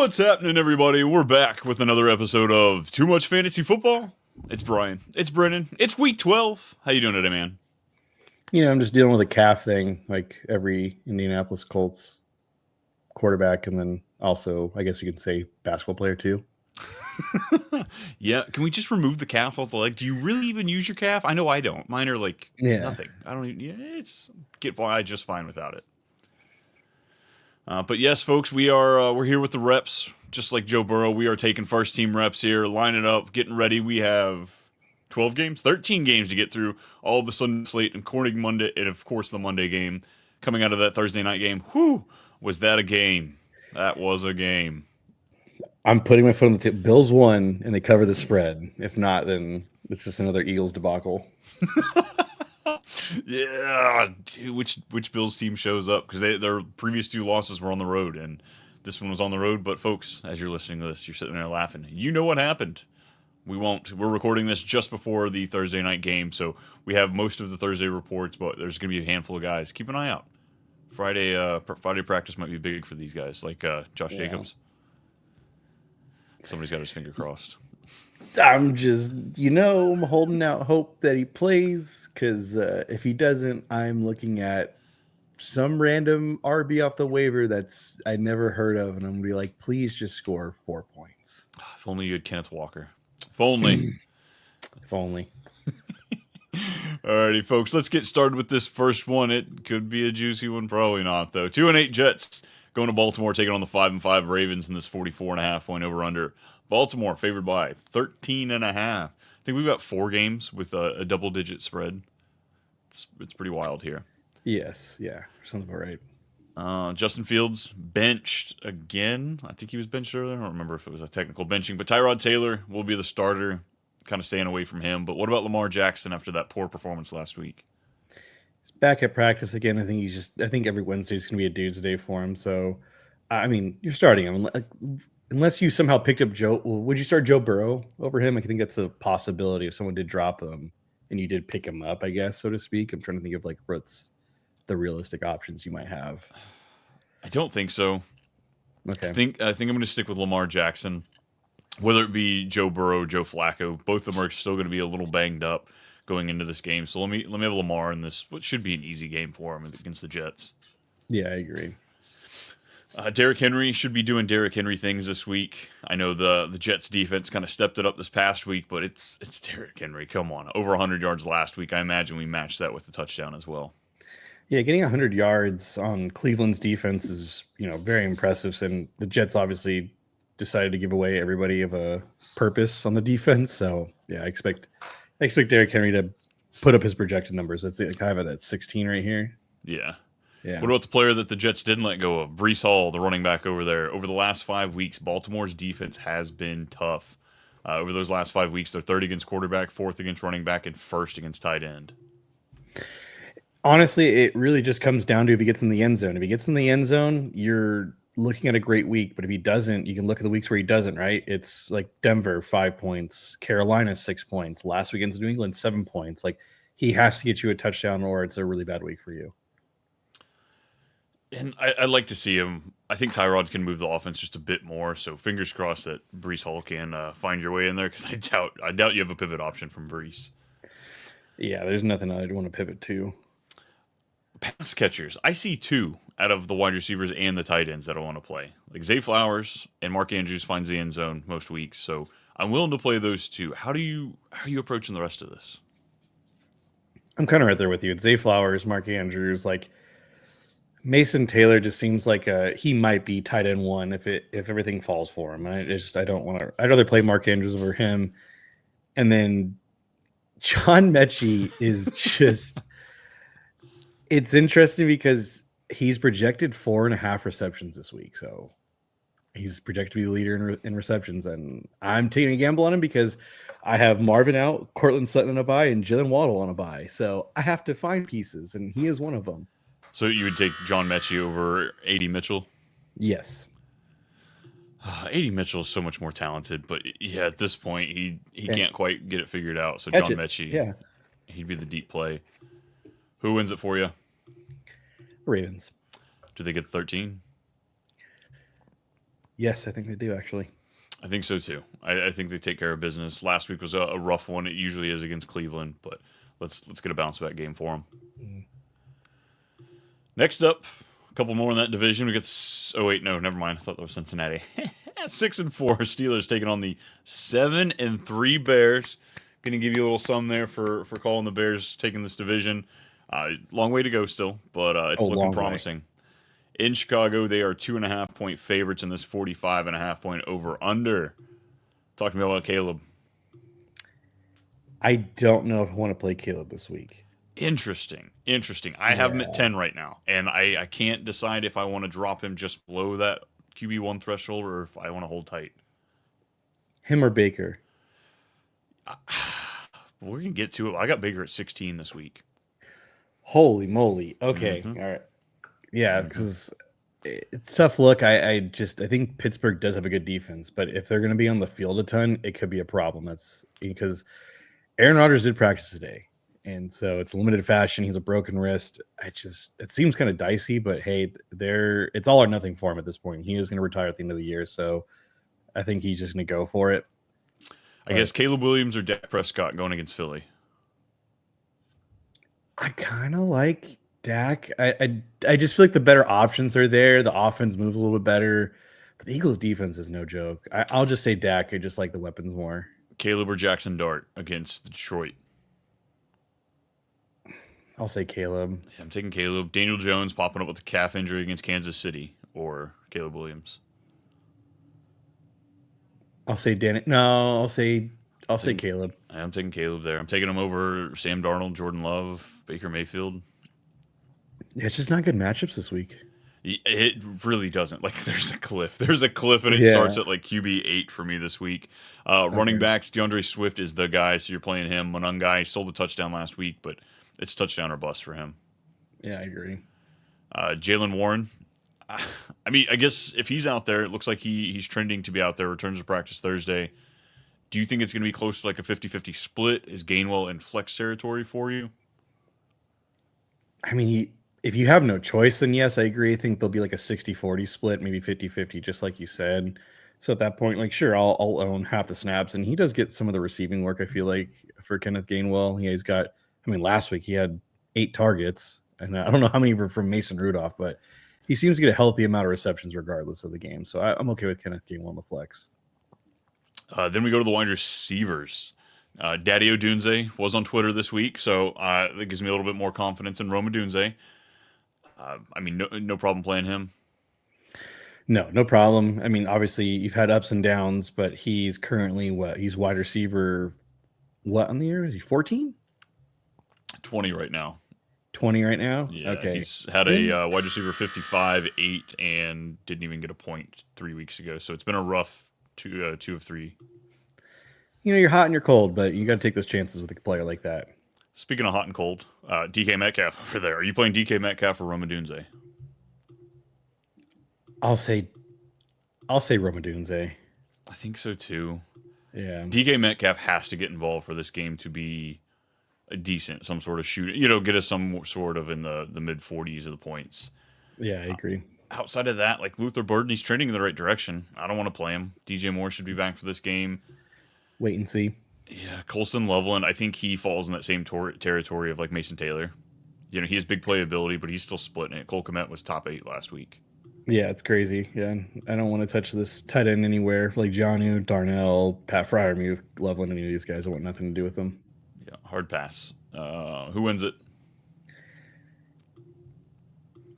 What's happening, everybody? We're back with another episode of Too Much Fantasy Football. It's Brian. It's Brennan. It's week 12. How you doing today, man? I'm just dealing with a calf thing, like every Indianapolis Colts quarterback, and then also, I guess you can say, basketball player too. Yeah, can we just remove the calf off the leg? Do you really even use your calf? I know I don't. Mine are like Yeah. nothing. I don't even. Yeah, it's get I just fine without it. But yes, folks, we're here with the reps, just like Joe Burrow. We are taking first team reps here, lining up, getting ready. We have 12 games, 13 games to get through. All of the Sunday slate, including Monday, and of course the Monday game coming out of that Thursday night game. Whew, was that a game? That was a game. I'm putting my foot on the tip. Bills won, and they cover the spread. If not, then it's just another Eagles debacle. Yeah, dude, which Bills team shows up? Because their previous two losses were on the road, and this one was on the road. But folks, as you're listening to this, you're sitting there laughing. You know what happened. We won't. We're recording this just before the Thursday night game, so we have most of the Thursday reports, but there's going to be a handful of guys. Keep an eye out. Friday practice might be big for these guys, like Josh Jacobs. Somebody's got his finger crossed. I'm just, I'm holding out hope that he plays, because if he doesn't, I'm looking at some random RB off the waiver that's I never heard of, and I'm going to be like, please just score 4 points. If only you had Kenneth Walker. If only. If only. Alrighty, folks, let's get started with this first one. It could be a juicy one, probably not, though. 2-8 Jets going to Baltimore, taking on the 5-5 Ravens in this 44.5-point over-under. Baltimore favored by 13.5. I think we've got 4 games with a double-digit spread. It's pretty wild here. Yes, yeah, sounds about right. Justin Fields benched again. I think he was benched earlier. I don't remember if it was a technical benching, but Tyrod Taylor will be the starter. Kind of staying away from him. But what about Lamar Jackson after that poor performance last week? He's back at practice again. I think every Wednesday is going to be a dude's day for him. So, I mean, you're starting him. Unless you somehow picked up Joe. Would you start Joe Burrow over him? I think that's a possibility if someone did drop him and you did pick him up, I guess, so to speak. I'm trying to think of like what's the realistic options you might have. I don't think so. Okay. I think I'm going to stick with Lamar Jackson. Whether it be Joe Burrow, Joe Flacco, both of them are still going to be a little banged up going into this game. So let me have Lamar in this. What should be an easy game for him against the Jets. Yeah, I agree. Derrick Henry should be doing Derrick Henry things this week. I know the Jets defense kind of stepped it up this past week, but it's Derrick Henry. Come on, over 100 yards last week. I imagine we matched that with a touchdown as well. Yeah, getting 100 yards on Cleveland's defense is very impressive. And the Jets obviously decided to give away everybody of a purpose on the defense. So yeah, I expect Derrick Henry to put up his projected numbers. That's kind of at 16 right here. Yeah. Yeah. What about the player that the Jets didn't let go of? Breece Hall, the running back over there. Over the last 5 weeks, Baltimore's defense has been tough. Over those last 5 weeks, they're third against quarterback, fourth against running back, and first against tight end. Honestly, it really just comes down to if he gets in the end zone. If he gets in the end zone, you're looking at a great week. But if he doesn't, you can look at the weeks where he doesn't, right? It's like Denver, 5 points, Carolina, 6 points, last week against New England, 7 points. Like, he has to get you a touchdown or it's a really bad week for you. And I'd like to see him. I think Tyrod can move the offense just a bit more. So fingers crossed that Breece Hall can find your way in there, because I doubt you have a pivot option from Breece. Yeah, there's nothing I'd want to pivot to. Pass catchers. I see 2 out of the wide receivers and the tight ends that I want to play. Like Zay Flowers and Mark Andrews finds the end zone most weeks. So I'm willing to play those 2. How are you approaching the rest of this? I'm kind of right there with you. It's Zay Flowers, Mark Andrews, like Mason Taylor just seems like he might be tight end 1 if everything falls for him. And I don't want to. I'd rather play Mark Andrews over him. And then John Mechie is just. It's interesting because he's projected 4.5 receptions this week, so he's projected to be the leader in receptions. And I'm taking a gamble on him because I have Marvin out, Cortland Sutton on a bye, and Jalen Waddle on a bye. So I have to find pieces, and he is one of them. So you would take John Mechie over A.D. Mitchell? Yes. A.D. Mitchell is so much more talented, but yeah, at this point, he can't quite get it figured out. So Catch John it. Mechie, Yeah. He'd be the deep play. Who wins it for you? Ravens. Do they get 13? Yes, I think they do actually. I think so too. I think they take care of business. Last week was a rough one. It usually is against Cleveland, but let's get a bounce back game for them. Mm. Next up, a couple more in that division. We got oh wait, no, never mind. I thought that was Cincinnati. 6-4 Steelers taking on the 7-3 Bears. Gonna give you a little sum there for calling the Bears taking this division. Long way to go still, but Oh, it's looking long way. promising. In Chicago, they are 2.5 point favorites in this 45.5 point over under. Talk to me about Caleb. I don't know if I want to play Caleb this week. Interesting. Interesting. I have him at Yeah, 10 right now, and I can't decide if I want to drop him just below that QB1 threshold or if I want to hold tight. him or Baker. We're going to get to it. I got Baker at 16 this week. Holy moly. Okay. Mm-hmm. All right. Yeah, Mm-hmm. because it's tough look. I think Pittsburgh does have a good defense, but if they're going to be on the field a ton, it could be a problem. That's because Aaron Rodgers did practice today, and so it's limited fashion. He's a broken wrist. It seems kind of dicey, but hey, it's all or nothing for him at this point. He is going to retire at the end of the year, so I think he's just going to go for it. I guess But Caleb Williams or Dak Prescott going against Philly. I kind of like Dak. I just feel like the better options are there. The offense moves a little bit better, but the Eagles' defense is no joke. I'll just say Dak. I just like the weapons more. Caleb or Jackson Dart against Detroit. I'll say Caleb. Yeah, I'm taking Caleb. Daniel Jones popping up with a calf injury against Kansas City or Caleb Williams. I'll say Dan. No, I'll say Caleb. I'm taking Caleb there. I'm taking him over Sam Darnold, Jordan Love, Baker Mayfield. Yeah, it's just not good matchups this week. It really doesn't. Like, there's a cliff. There's a cliff, and it Yeah. starts at like QB8 for me this week. Running Okay. backs, DeAndre Swift is the guy, so you're playing him. Monungai sold a touchdown last week, but it's touchdown or bust for him. Yeah, I agree. Jalen Warren. I mean, I guess if he's out there, it looks like he's trending to be out there. Returns to practice Thursday. Do you think it's going to be close to like a 50-50 split? Is Gainwell in flex territory for you? I mean, if you have no choice, then yes, I agree. I think there'll be like a 60-40 split, maybe 50-50, just like you said. So at that point, like, sure, I'll own half the snaps. And he does get some of the receiving work, I feel like, for Kenneth Gainwell. Yeah, he's got, I mean, last week he had 8 targets. And I don't know how many were from Mason Rudolph, but he seems to get a healthy amount of receptions regardless of the game. So I'm okay with Kenneth Gainwell on the flex. Then we go to the wide receivers. Daddy Odunze was on Twitter this week, so that gives me a little bit more confidence in Roma Dunze. I mean, no problem playing him. No problem. I mean, obviously you've had ups and downs, but he's currently what? He's wide receiver what on the year? Is he 14? 20 right now. 20 right now? Yeah, Okay. he's had a And, wide receiver 55, 8, and didn't even get a point 3 weeks ago. So it's been a rough two of three. you're hot and you're cold, but you got to take those chances with a player like that. Speaking of hot and cold, DK Metcalf over there. Are you playing DK Metcalf or Roma Dunze? I'll say Romadunze. I think so too. Yeah. DK Metcalf has to get involved for this game to be a decent, some sort of shooter. Get us some sort of in the mid 40s of the points. Yeah, I agree. Outside of that, like Luther Burden, he's trending in the right direction. I don't want to play him. DJ Moore should be back for this game. Wait and see. Yeah, Colson Loveland, I think he falls in that same territory of like Mason Taylor. He has big playability, but he's still splitting it. Cole Kmet was top 8 last week. Yeah, it's crazy. Yeah, I don't want to touch this tight end anywhere. Like Johnu, Darnell, Pat Fryermuth, Loveland, any of these guys. I want nothing to do with them. Yeah, hard pass. Who wins it?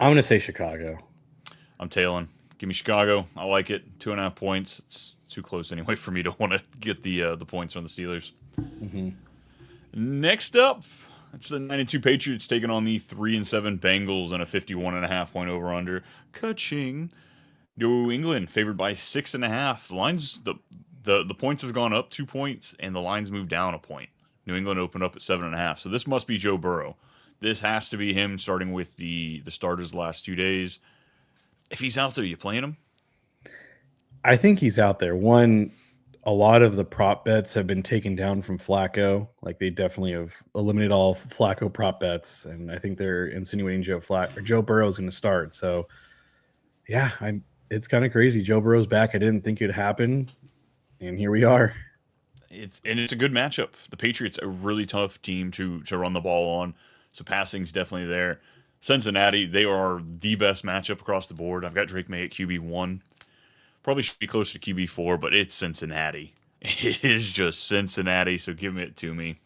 I'm going to say Chicago. I'm tailing. Give me Chicago. I like it. 2.5 points. It's too close anyway for me to want to get the points from the Steelers. Mm-hmm. Next up, it's the 9-2 Patriots taking on the 3-7 Bengals and a 51.5 point over under. Ka-ching. New England favored by 6.5. The lines, the points have gone up 2 points, and the lines moved down a point. New England opened up at 7.5. So this must be Joe Burrow. This has to be him, starting with the starters the last 2 days. If he's out there, you playing him? I think he's out there. One, a lot of the prop bets have been taken down from Flacco. Like they definitely have eliminated all Flacco prop bets, and I think they're insinuating Joe Burrow is going to start. So, yeah, it's kind of crazy. Joe Burrow's back. I didn't think it'd happen, and here we are. It's a good matchup. The Patriots a really tough team to run the ball on, so passing's definitely there. Cincinnati, they are the best matchup across the board. I've got Drake May at QB1. Probably should be closer to QB4, but it's Cincinnati. It is just Cincinnati, so give it to me.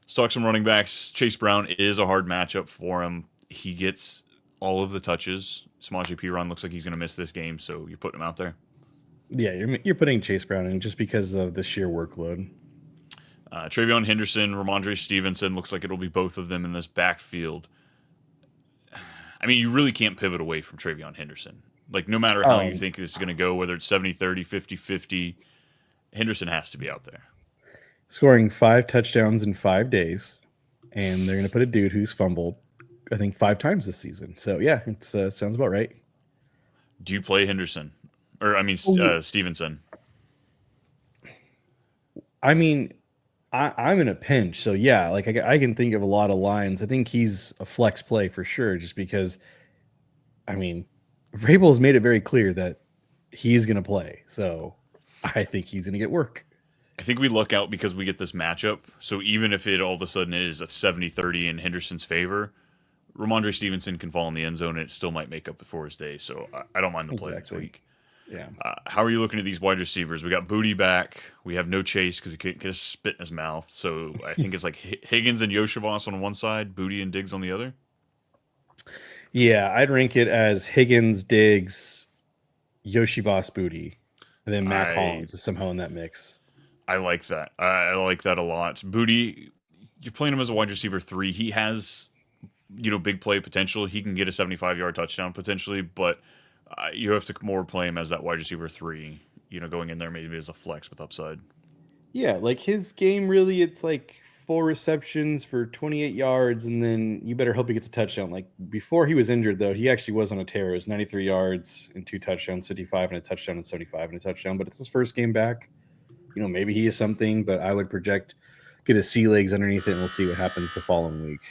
Let's talk some running backs. Chase Brown is a hard matchup for him. He gets all of the touches. Samaje Perine looks like he's going to miss this game, so you're putting him out there. Yeah, you're putting Chase Brown in just because of the sheer workload. Travion Henderson, Ramondre Stevenson, looks like it'll be both of them in this backfield. I mean, you really can't pivot away from Travion Henderson. Like, no matter how you think it's going to go, whether it's 70-30, 50-50, Henderson has to be out there. Scoring 5 touchdowns in 5 days, and they're going to put a dude who's fumbled, I think, 5 times this season. So, yeah, it sounds about right. Do you play Henderson? Or, I mean, Stevenson? I mean, I'm in a pinch. So, yeah, like I can think of a lot of lines. I think he's a flex play for sure, just because, I mean, Vrabel's made it very clear that he's going to play. So, I think he's going to get work. I think we luck out because we get this matchup. So even if it all of a sudden is a 70-30 in Henderson's favor, Ramondre Stevenson can fall in the end zone and it still might make up before his day. So I don't mind the play this week. Yeah. How are you looking at these wide receivers? We got Booty back. We have no Chase because he can't get a spit in his mouth. So I think it's like Higgins and Yoshivas on one side, Booty and Diggs on the other. Yeah, I'd rank it as Higgins, Diggs, Yoshivas, Booty, and then Matt Collins is somehow in that mix. I like that. I like that a lot. Booty, you're playing him as a wide receiver 3. He has, big play potential. He can get a 75-yard touchdown potentially, but you have to more play him as that wide receiver 3. Going in there maybe as a flex with upside. Yeah, like his game really, it's like 4 receptions for 28 yards, and then you better hope he gets a touchdown. Like before he was injured, though, he actually was on a tear. It was 93 yards and 2 touchdowns, 55 and a touchdown, and 75 and a touchdown. But it's his first game back. Maybe he is something, but I would project get his sea legs underneath it, and we'll see what happens the following week.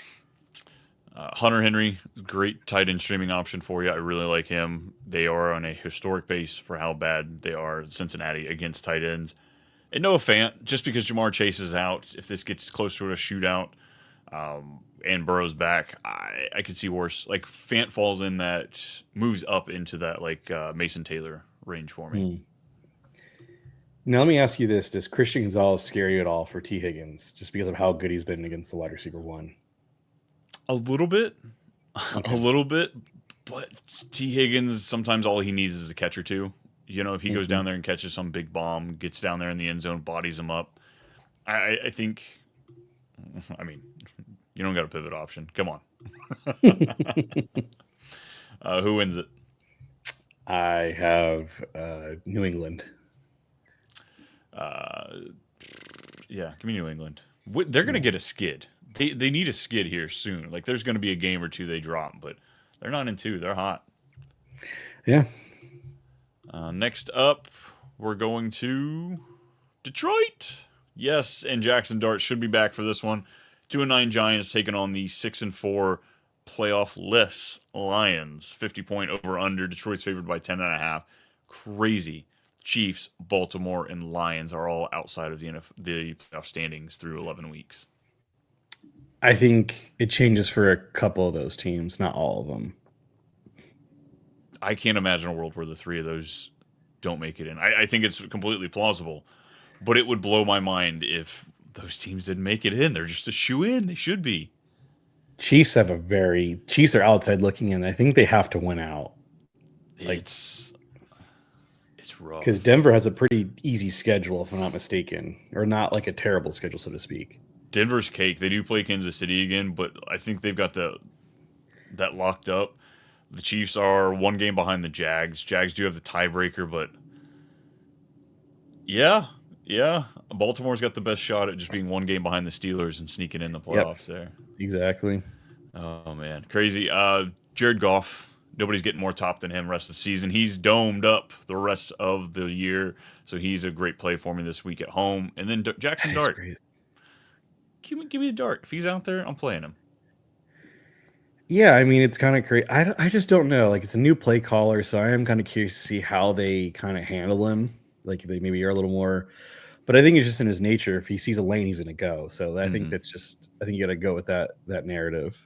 Hunter Henry, great tight end streaming option for you. I really like him. They are on a historic base for how bad they are, Cincinnati, against tight ends. And Noah Fant, just because Jamar Chase is out, if this gets close to a shootout and Burrow's back, I could see worse. Like Fant falls in that, moves up into that like Mason Taylor range for me. Now, let me ask you this. Does Christian Gonzalez scare you at all for T. Higgins, just because of how good he's been against the wide receiver 1? A little bit. Okay. A little bit. But T. Higgins, sometimes all he needs is a catch or two. If he goes down there and catches some big bomb, gets down there in the end zone, bodies him up. I think, you don't got a pivot option. Come on. Who wins it? I have New England. Yeah, give me New England. They're going to get a skid. They need a skid here soon. Like, there's going to be a game or two they drop, but they're not in 2. They're hot. Yeah. Next up, we're going to Detroit. Yes, and Jackson Dart should be back for this one. 2-9 Giants taking on the 6-4 playoff-less Lions. 50-point over/under. Detroit's favored by 10.5. Crazy. Chiefs, Baltimore, and Lions are all outside of the playoff standings through 11 weeks. I think it changes for a couple of those teams, not all of them. I can't imagine a world where the 3 of those don't make it in. I think it's completely plausible, but it would blow my mind if those teams didn't make it in. They're just a shoe-in. They should be. Chiefs are outside looking in. I think they have to win out. It's rough. Because Denver has a pretty easy schedule, if I'm not mistaken, or not like a terrible schedule, so to speak. Denver's cake. They do play Kansas City again, but I think they've got that locked up. The Chiefs are 1 game behind the Jags. Jags do have the tiebreaker, but yeah. Baltimore's got the best shot at just being 1 game behind the Steelers and sneaking in the playoffs there. Exactly. Oh, man. Crazy. Jared Goff, nobody's getting more top than him rest of the season. He's domed up the rest of the year, so he's a great play for me this week at home. And then Jackson Dart. Give me the Dart. If he's out there, I'm playing him. Yeah, I mean, it's kind of crazy. I just don't know. Like, it's a new play caller, so I am kind of curious to see how they kind of handle him. Like, they maybe are a little more, but I think it's just in his nature. If he sees a lane, he's going to go. So I think Hmm. that's just, I think you got to go with that narrative.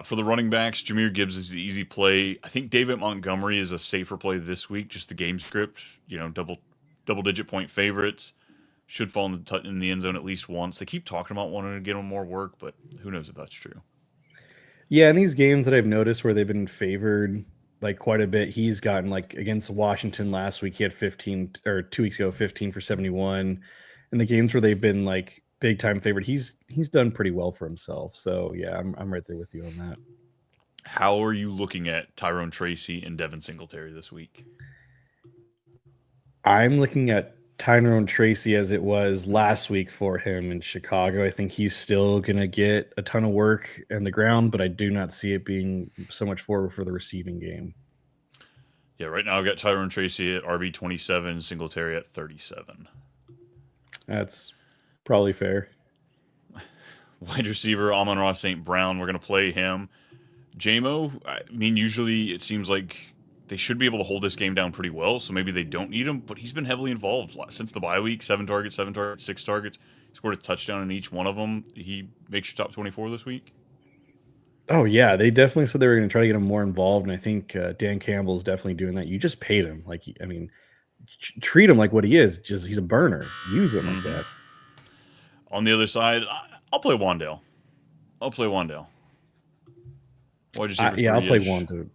For the running backs, Jameer Gibbs is the easy play. I think David Montgomery is a safer play this week. Just the game script, double digit point favorites should fall in the end zone at least once. They keep talking about wanting to get him more work, but who knows if that's true. Yeah, in these games that I've noticed where they've been favored like quite a bit, he's gotten like against Washington last week, he had 15 or 2 weeks ago, 15 for 71. And the games where they've been like big time favored, he's done pretty well for himself. So yeah, I'm right there with you on that. How are you looking at Tyrone Tracy and Devin Singletary this week? I'm looking at Tyrone Tracy as it was last week for him in Chicago. I think he's still going to get a ton of work in the ground, but I do not see it being so much forward for the receiving game. Yeah, right now I've got Tyrone Tracy at RB 27, Singletary at 37. That's probably fair. Wide receiver Amon-Ra St. Brown, we're going to play him. JMO, I mean, usually it seems like they should be able to hold this game down pretty well, so maybe they don't need him, but he's been heavily involved since the bye week. 7 targets, 6 targets. He scored a touchdown in each one of them. He makes your top 24 this week. Oh yeah, they definitely said they were going to try to get him more involved, and I think Dan Campbell is definitely doing that. You just paid him, like I mean, treat him like what he is. Just he's a burner. Use him like Hmm. that. On the other side, I'll play Wandale. I'll play Wandale. Wide receiver Yeah, I'll 3 play ish. one to.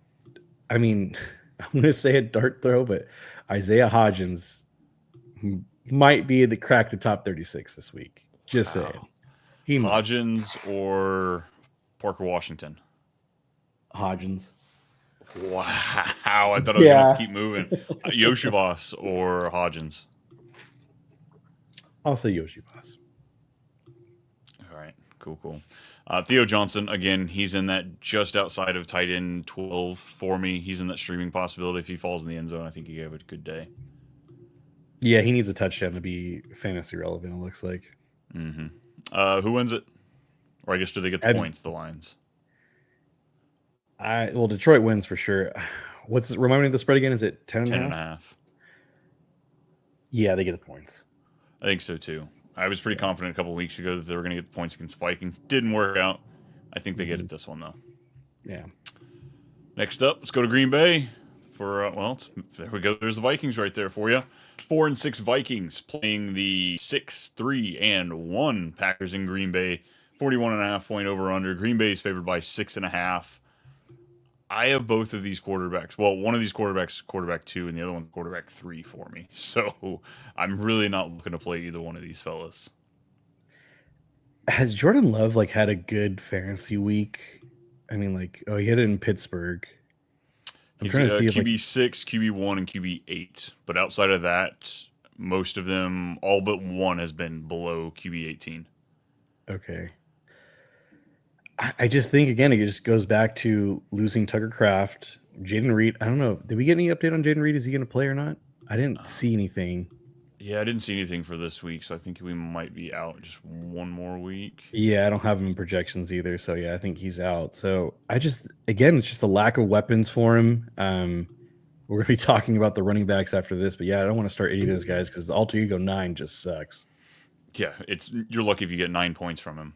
I mean, I'm going to say a dart throw, but Isaiah Hodgins might be the crack the top 36 this week. Just saying, Wow. he might. Hodgins or Parker Washington? Hodgins. Wow. I thought I was going to have to Yeah, keep moving. Yoshivas or Hodgins? I'll say Yoshi Boss. All right. Cool, cool. Theo Johnson, again, he's in that just outside of tight end 12 for me. He's in that streaming possibility. If he falls in the end zone, I think he gave it a good day. Yeah, he needs a touchdown to be fantasy relevant. It looks like. Hmm. Who wins it? Or I guess do they get the I just, points, the lines? well, Detroit wins for sure. Remind me of the spread again? Is it 10 and a 10 and a half? half. Yeah, they get the points. I think so too. I was pretty Yeah. confident a couple of weeks ago that they were going to get the points against Vikings. Didn't work out. I think they get Mhm. it this one, though. Yeah. Next up, let's go to Green Bay for there we go. There's the Vikings right there for you. 4-6 Vikings playing the 6-3-1 Packers in Green Bay. 41.5 point over under. Green Bay is favored by 6.5. I have both of these quarterbacks. Well, one of these quarterbacks, quarterback 2, and the other one, quarterback 3 for me. So I'm really not looking to play either one of these fellas. Has Jordan Love like had a good fantasy week? I mean, like, oh, he had it in Pittsburgh. I'm He's trying to see if like, QB 6, QB 1, and QB 8. But outside of that, most of them, all but one, has been below QB 18. okay. I just think again, it just goes back to losing Tucker Craft, Jaden Reed. I don't know. Did we get any update on Jaden Reed? Is he going to play or not? I didn't see anything. Yeah, I didn't see anything for this week, so I think we might be out just one more week. Yeah, I don't have him in projections either. So yeah, I think he's out. So I just again, it's just a lack of weapons for him. We're gonna be talking about the running backs after this, but yeah, I don't want to start any of those guys because the alter ego 9 just sucks. Yeah, you're lucky if you get 9 points from him.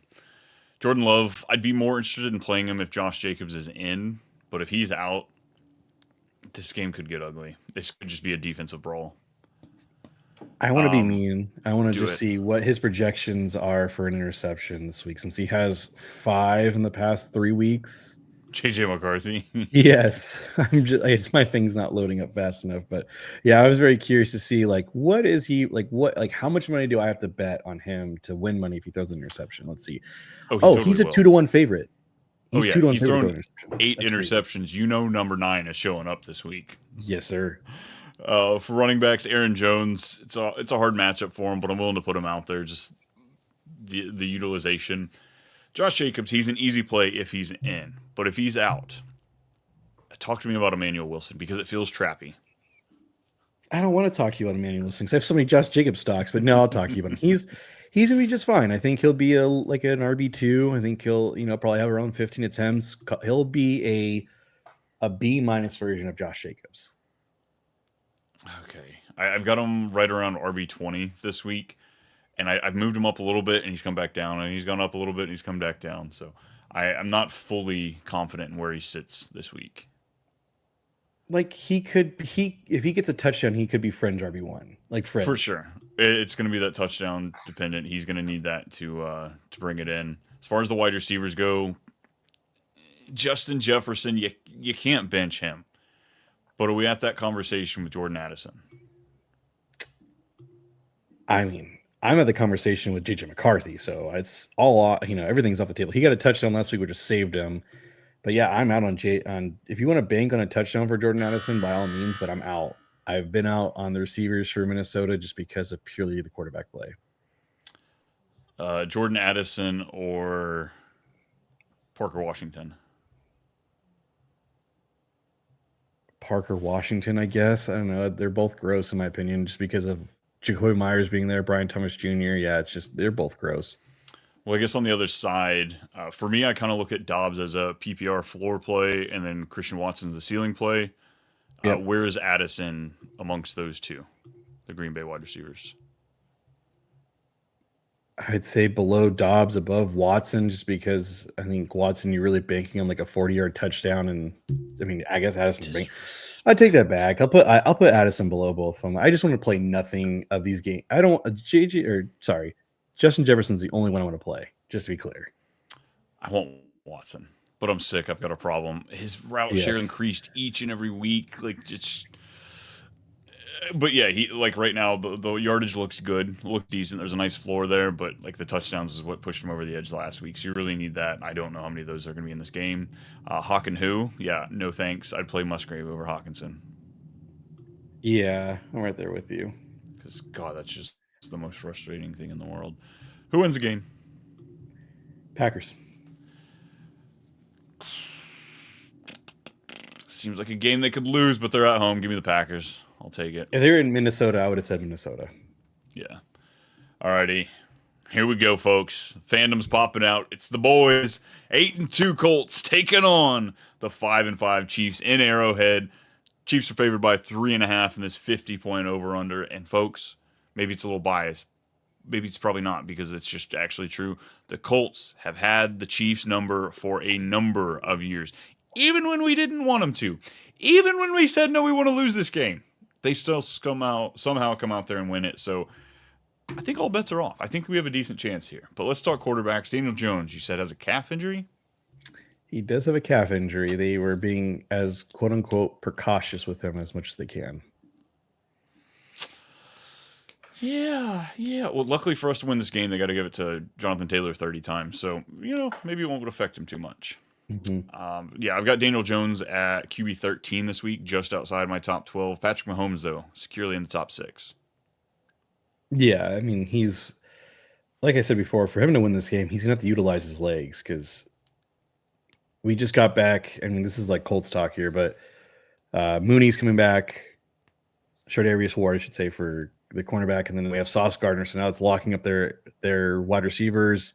Jordan Love, I'd be more interested in playing him if Josh Jacobs is in, but if he's out, this game could get ugly. This could just be a defensive brawl. I want to be mean. I want to Do just it. see what his projections are for an interception this week, since he has 5 in the past 3 weeks. JJ McCarthy. Yes, I'm just it's my thing's not loading up fast enough, but yeah, I was very curious to see like what is he like what like how much money do I have to bet on him to win money if he throws an interception? Let's see. Oh, he Oh, totally he's a will. 2-1 favorite. Oh He's yeah, 2-1 he's favorite to throw thrown an interception. 8 That's crazy. interceptions. You know, number 9 is showing up this week. Yes, sir. For running backs, Aaron Jones, it's a hard matchup for him, but I'm willing to put him out there. Just the utilization. Josh Jacobs, he's an easy play if he's in, but if he's out, talk to me about Emmanuel Wilson because it feels trappy. I don't want to talk to you about Emmanuel Listings. I have so many Josh Jacobs stocks, but no, I'll talk to you about him. He's gonna be just fine. I think he'll be a like an RB2. I think he'll probably have around 15 attempts. He'll be a B minus version of Josh Jacobs. Okay, I've got him right around RB20 this week, and I've moved him up a little bit, and he's come back down, and he's gone up a little bit, and he's come back down. So I'm not fully confident in where he sits this week. Like he if he gets a touchdown, he could be fringe RB1. Like For fringe. sure, it's going to be that touchdown dependent. He's going to need that to bring it in. As far as the wide receivers go, Justin Jefferson, you can't bench him. But are we at that conversation with Jordan Addison? I mean, I'm at the conversation with JJ McCarthy, so it's all everything's off the table. He got a touchdown last week, which just saved him. But yeah, I'm out on J on if you want to bank on a touchdown for Jordan Addison, by all means, but I'm out. I've been out on the receivers for Minnesota just because of purely the quarterback play. Jordan Addison or Parker Washington? Parker Washington, I guess. I don't know. They're both gross in my opinion, just because of Jacoby Myers being there, Brian Thomas Jr. Yeah, it's just they're both gross. Well, I guess on the other side, for me, I kind of look at Dobbs as a PPR floor play, and then Christian Watson's the ceiling play. Yep. Where is Addison amongst those two, the Green Bay wide receivers? I'd say below Dobbs, above Watson, just because I think Watson, you're really banking on like a 40-yard touchdown, and I mean, I guess Addison. I take that back. I'll put Addison below both of them. I just want to play nothing of these games. I don't JJ or sorry, Justin Jefferson's the only one I want to play. Just to be clear. I want Watson, but I'm sick. I've got a problem. His route share Yes. increased each and every week. Like it's but yeah, he like right now the yardage looks good, look decent. There's a nice floor there, but like the touchdowns is what pushed him over the edge last week. So you really need that. I don't know how many of those are going to be in this game. Hawk and who? Yeah, no thanks. I'd play Musgrave over Hawkinson Yeah, I'm right there with you. because God, that's just the most frustrating thing in the world. Who wins the game? Packers. Seems like a game they could lose, but they're at home. Give me the Packers. I'll take it. If they were in Minnesota, I would have said Minnesota. Yeah. Alrighty. Here we go, folks. Fandom's popping out. It's the boys. 8-2 Colts taking on the 5-5 Chiefs in Arrowhead. Chiefs are favored by 3.5 in this 50-point over/under. And folks, maybe it's a little biased. Maybe it's probably not because it's just actually true. The Colts have had the Chiefs number for a number of years, even when we didn't want them to. Even when we said no, we want to lose this game, they still somehow come out there and win it. So I think all bets are off. I think we have a decent chance here. But let's talk quarterbacks. Daniel Jones, you said, has a calf injury? He does have a calf injury. They were being as quote unquote precautious with him as much as they can. Yeah. Well, luckily for us to win this game, they got to give it to Jonathan Taylor 30 times. So, maybe it won't affect him too much. Yeah, I've got Daniel Jones at QB 13 this week, just outside my top 12. Patrick Mahomes, though, securely in the top 6. Yeah, I mean, he's like I said before, for him to win this game, he's gonna have to utilize his legs because we just got back. I mean, this is like Colts talk here, but Mooney's coming back. Shardarius Ward, I should say, for the cornerback, and then we have Sauce Gardner. So now it's locking up their wide receivers.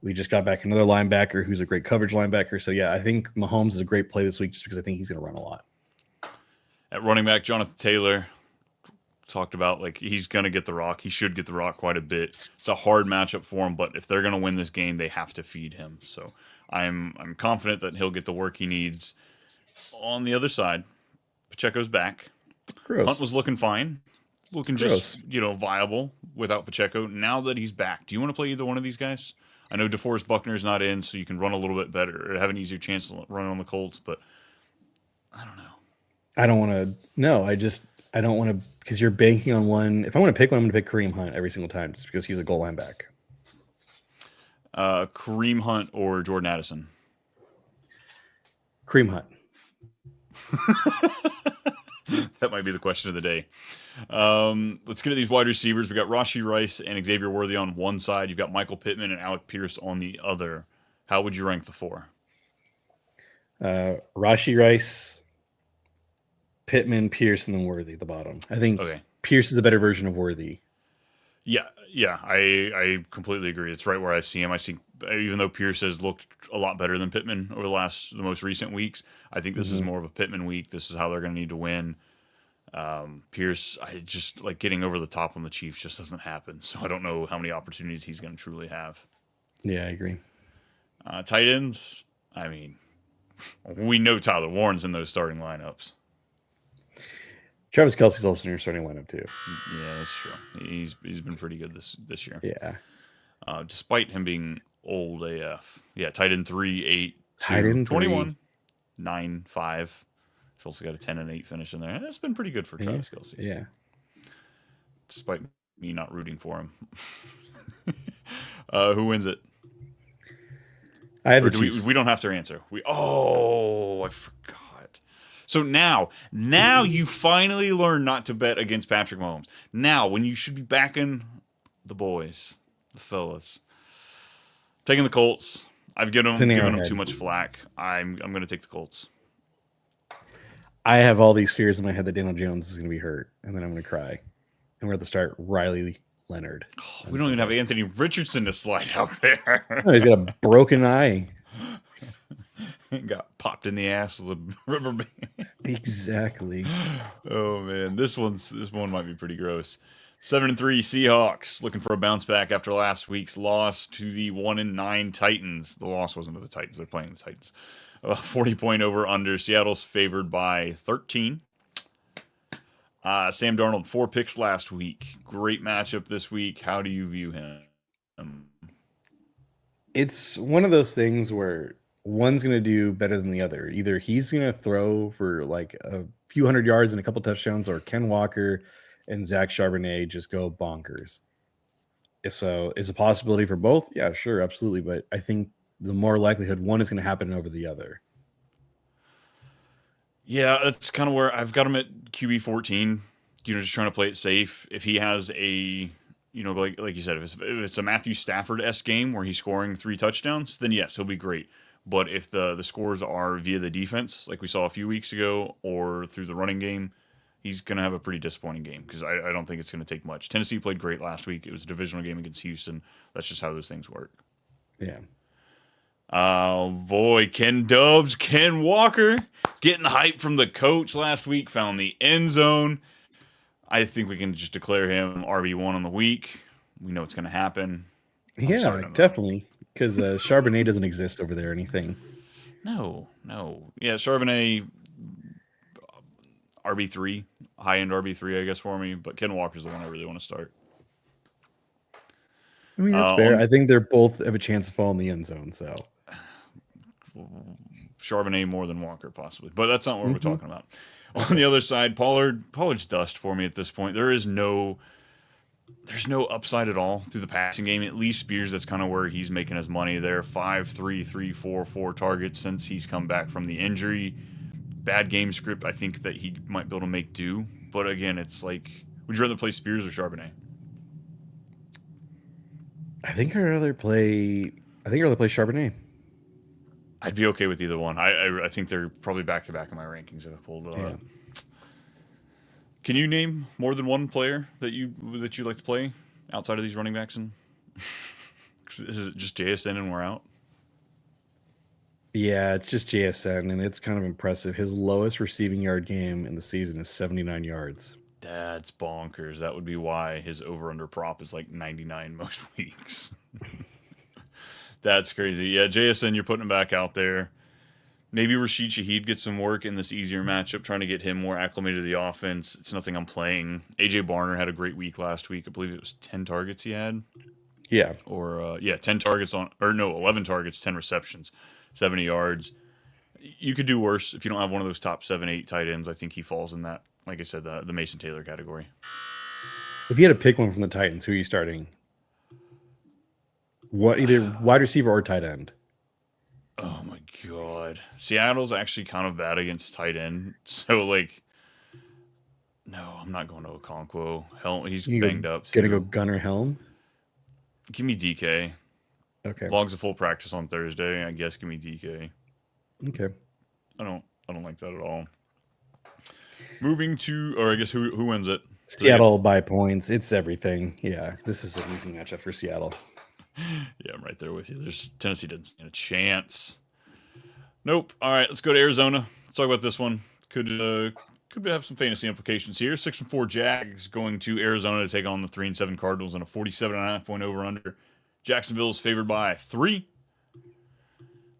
We just got back another linebacker who's a great coverage linebacker. So yeah, I think Mahomes is a great play this week just because I think he's going to run a lot. At running back, Jonathan Taylor talked about like he's going to get the rock. He should get the rock quite a bit. It's a hard matchup for him, but if they're going to win this game, they have to feed him. So I'm confident that he'll get the work he needs. On the other side, Pacheco's back. Gross. Hunt was looking fine, looking Gross. just viable without Pacheco. Now that he's back, do you want to play either one of these guys? I know DeForest Buckner's not in, so you can run a little bit better or have an easier chance to run on the Colts, but I don't know. I don't want to. No, I don't want to because you're banking on one. If I want to pick one, I'm going to pick Kareem Hunt every single time just because he's a goal line back. Kareem Hunt or Jordan Addison? Kareem Hunt. That might be the question of the day. Let's get to these wide receivers. We got Rashee Rice and Xavier Worthy on one side. You've got Michael Pittman and Alec Pierce on the other. How would you rank the four? Rashee Rice, Pittman, Pierce, and then Worthy at the bottom. I think Okay. Pierce is a better version of Worthy. Yeah, I completely agree. It's right where I see him. I see, even though Pierce has looked a lot better than Pittman over the most recent weeks, I think this is more of a Pittman week. This is how they're going to need to win. Pierce, I just like getting over the top on the Chiefs just doesn't happen. So I don't know how many opportunities he's going to truly have. Yeah, I agree. Tight ends, I mean, we know Tyler Warren's in those starting lineups. Travis Kelsey's also in your starting lineup too. Yeah, that's true. He's been pretty good this year. Yeah. Despite him being old AF. Yeah, tight end 3, 8, Tight 2, end 21, three. 9, 5. He's also got a 10 and 8 finish in there. That's been pretty good for Yeah. Travis Kelsey, Yeah. despite me not rooting for him. Who wins it? I have Or the do Chiefs. we don't have to answer. I forgot. So now you finally learn not to bet against Patrick Mahomes. Now, when you should be backing the boys, the fellas, taking the Colts. I've given It's an them too Arrowhead. much flack. I'm going to take the Colts. I have all these fears in my head that Daniel Jones is going to be hurt, and then I'm going to cry. And we're going to start Riley Leonard. We don't even have Anthony Richardson to slide out there. Oh, he's got a broken eye. Got popped in the ass with a rubber band. Exactly. Oh man, this one might be pretty gross. 7-3 Seahawks looking for a bounce back after last week's loss to the 1-9 Titans. The loss wasn't to the Titans; they're playing the Titans. 40-point over under. Seattle's favored by 13. Sam Darnold 4 picks last week. Great matchup this week. How do you view him? It's one of those things where one's going to do better than the other. Either he's going to throw for like a few hundred yards and a couple touchdowns, or Ken Walker and Zach Charbonnet just go bonkers. So, is a possibility for both? Yeah, sure, absolutely. But I think the more likelihood one is going to happen over the other. Yeah, that's kind of where I've got him at QB 14. Just trying to play it safe. If he has a, like you said, if it's a Matthew Stafford-esque game where he's scoring 3 touchdowns, then yes, he'll be great. But if the scores are via the defense, like we saw a few weeks ago, or through the running game, he's going to have a pretty disappointing game because I don't think it's going to take much. Tennessee played great last week. It was a divisional game against Houston. That's just how those things work. Yeah. Oh boy, Ken Walker getting hype from the coach last week, found the end zone. I think we can just declare him RB1 on the week. We know what's going to happen. Yeah, definitely. Because Charbonnet doesn't exist over there or anything. No. Yeah, Charbonnet, RB3, high-end RB3, I guess, for me. But Ken Walker's the one I really want to start. I mean, that's fair. I think they're both have a chance to fall in the end zone, so. Charbonnet more than Walker, possibly. But that's not what we're talking about. On the other side, Pollard's dust for me at this point. There's no upside at all through the passing game. At least Spears, that's kind of where he's making his money there. 5, 3, 3, 4, 4 targets since he's come back from the injury. Bad game script, I think that he might be able to make do. But again, it's like, would you rather play Spears or Charbonnet? I think I'd rather play Charbonnet. I'd be okay with either one. I think they're probably back to back in my rankings if I pulled it up. Can you name more than one player that you like to play outside of these running backs? And is it just JSN and we're out? Yeah, it's just JSN, and it's kind of impressive. His lowest receiving yard game in the season is 79 yards. That's bonkers. That would be why his over-under prop is like 99 most weeks. That's crazy. Yeah, JSN, you're putting him back out there. Maybe Rashid Shaheed gets some work in this easier matchup, trying to get him more acclimated to the offense. It's nothing I'm playing. AJ Barner had a great week last week. I believe it was 10 targets he had. Yeah. Or, 10 targets 11 targets, 10 receptions, 70 yards. You could do worse if you don't have one of those top 7, 8 tight ends. I think he falls in that, like I said, the Mason Taylor category. If you had to pick one from the Titans, who are you starting? What, either wide receiver or tight end? Oh my god. Seattle's actually kind of bad against tight end. So no, I'm not going to Okonkwo. Hell, he's banged up. Gonna go Gunnar Helm? Give me DK. Okay. As long as a full practice on Thursday, I guess give me DK. Okay. I don't like that at all. Moving to, or I guess who wins it? Do they get? Seattle by points. It's everything. Yeah, this is an easy matchup for Seattle. Yeah, I'm right there with you. There's Tennessee doesn't stand a chance. Nope. All right, let's go to Arizona. Let's talk about this one. Could have some fantasy implications here. 6-4 Jags going to Arizona to take on the 3-7 Cardinals in a 47.5 point over under. Jacksonville is favored by 3.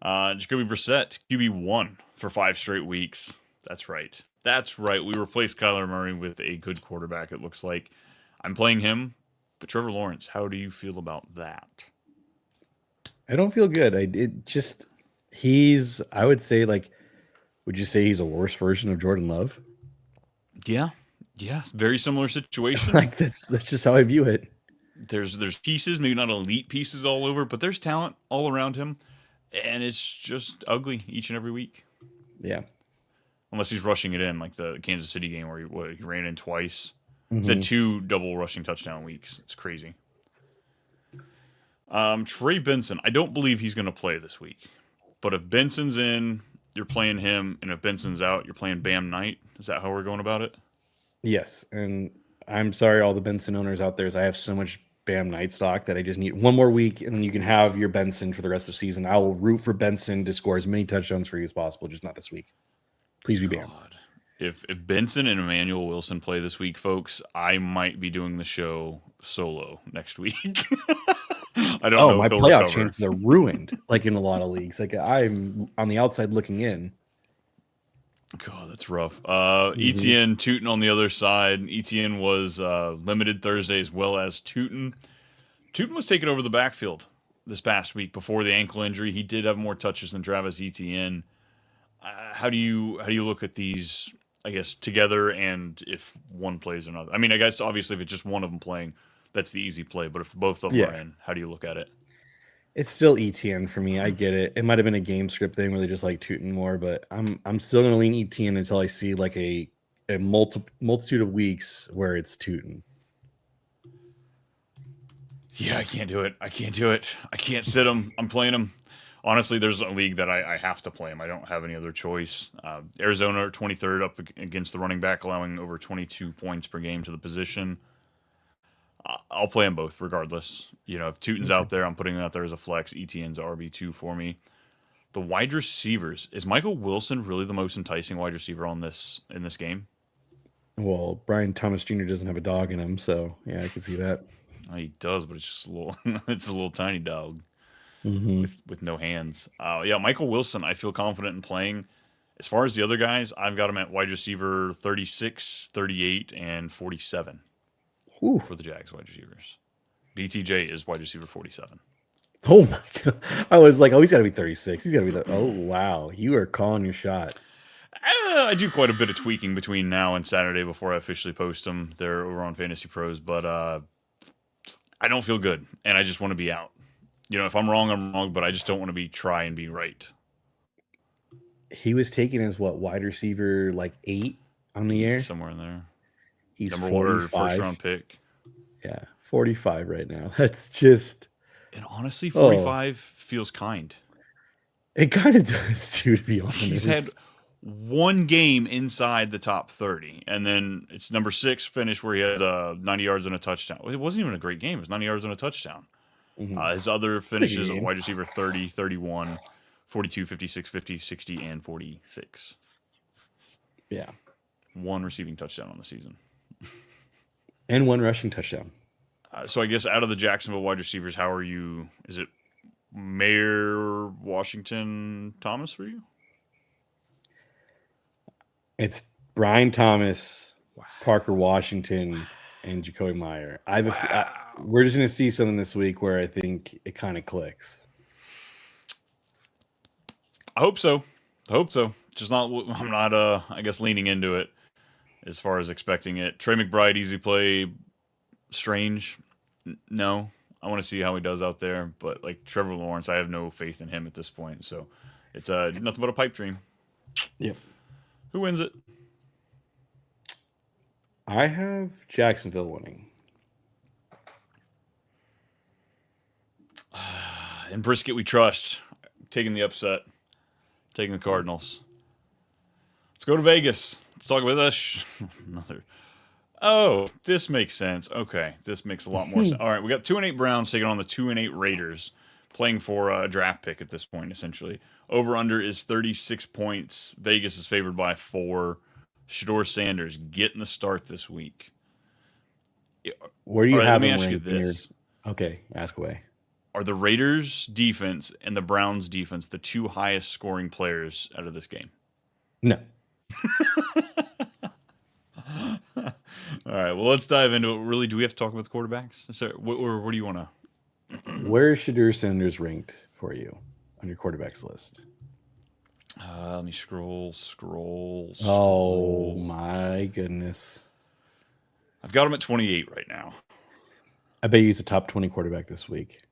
Jacoby Brissett, QB1 for 5 straight weeks. That's right. That's right. We replaced Kyler Murray with a good quarterback, it looks like. I'm playing him, but Trevor Lawrence, how do you feel about that? I don't feel good. He's, I would say, like, would you say he's a worse version of Jordan Love? Yeah. Yeah. Very similar situation. Like, that's just how I view it. There's pieces, maybe not elite pieces all over, but there's talent all around him. And it's just ugly each and every week. Yeah. Unless he's rushing it in, like the Kansas City game where he ran in twice. He's Mm-hmm. had 2 double rushing touchdown weeks. It's crazy. Trey Benson, I don't believe he's going to play this week. But if Benson's in, you're playing him, and if Benson's out, you're playing Bam Knight. Is that how we're going about it? Yes, and I'm sorry, all the Benson owners out there. Is I have so much Bam Night stock that I just need one more week, and then you can have your Benson for the rest of the season. I will root for Benson to score as many touchdowns for you as possible, just not this week. Please be Bam. God. If Benson and Emmanuel Wilson play this week, folks, I might be doing the show solo next week. I don't Oh, know if my he'll playoff recover. chances are ruined. Like in a lot of leagues, like I'm on the outside looking in. God, that's rough. Mhm. ETN Tootin on the other side. ETN was limited Thursday as well as Tootin. Tootin was taking over the backfield this past week before the ankle injury. He did have more touches than Travis Etienne. How do you look at these? I guess together, and if one plays another. I mean, I guess obviously if it's just one of them playing, that's the easy play. But if both of them are Yeah, in, how do you look at it? it's still ETN for me. I get it. It might have been a game script thing where they just like Tootin more, but I'm still gonna lean ETN until I see like a multitude of weeks where it's Tootin. Yeah, I can't do it. I can't do it. I can't sit him. I'm playing him. Honestly, there's a league that I have to play him. I don't have any other choice. Arizona 23rd up against the running back, allowing over 22 points per game to the position. I'll play them both regardless. You know, if Tootin's Okay. out there, I'm putting him out there as a flex. ETN's RB2 for me. The wide receivers, is Michael Wilson really the most enticing wide receiver on this in this game? Well, Brian Thomas Jr. doesn't have a dog in him, so yeah, I can see that. He does, but it's just a little. It's a little tiny dog Hmm. with no hands. Yeah, Michael Wilson, I feel confident in playing. As far as the other guys, I've got him at wide receiver 36, 38, and 47 Whew. for the Jags wide receivers. BTJ is wide receiver 47. Oh my god! I was like, oh, he's got to be 36. He's got to be the. Oh wow, you are calling your shot. I do quite a bit of tweaking between now and Saturday before I officially post them. They're over on Fantasy Pros, but I don't feel good, and I just want to be out. You know, if I'm wrong, I'm wrong, but I just don't want to be try and be right. He was taken as what wide receiver like 8 on the Yeah, air. somewhere in there. He's Number one or first 45. round pick. Yeah, 45 right now. That's just And honestly, oh, 45 feels kind. it kind of does too, to be He's had honest. one game inside the top 30, and then it's number 6 finish where he had 90 yards and a touchdown. It wasn't even a great game. It was 90 yards and a touchdown. Hmm. His other It's a good finishes at game. wide receiver 30, 31, 42, 56, 50, 60, and 46. Yeah, One receiving touchdown on the season. and one rushing touchdown. So I guess out of the Jacksonville wide receivers, how are you? Is it Mayor Washington Thomas for you? It's Brian Thomas, Wow. Parker Washington, and Jacoby Meyer. Wow. We're just going to see something this week where I think it kind of clicks. I hope so. I hope so. Just not. I'm not. I guess leaning into it as far as expecting it. Trey McBride, easy play. Strange. No. I want to see how he does out there. But like Trevor Lawrence, I have no faith in him at this point. So it's nothing but a pipe dream. Yep. Who wins it? I have Jacksonville winning. In Brisket, we trust. Taking the upset. Taking the Cardinals. Let's go to Vegas. Let's talk about this. Another. Oh, this makes sense. Okay, this makes a lot more sense. All right, we got 2-8 Browns taking on the 2-8 Raiders, playing for a draft pick at this point. Essentially, over under is 36 points. Vegas is favored by 4. Shador Sanders getting the start this week. Where do All you right, let have me him ask you ranked in your? this: Okay, ask away. Are the Raiders defense and the Browns defense the two highest scoring players out of this game? No. All right, well, let's dive into it. Really, do we have to talk about the quarterbacks? Or what do you want to? Where is Shadur Sanders ranked for you on your quarterbacks list? Let me scroll, scroll, Oh scroll. my goodness. I've got him at 28 right now. I bet he's a top 20 quarterback this week.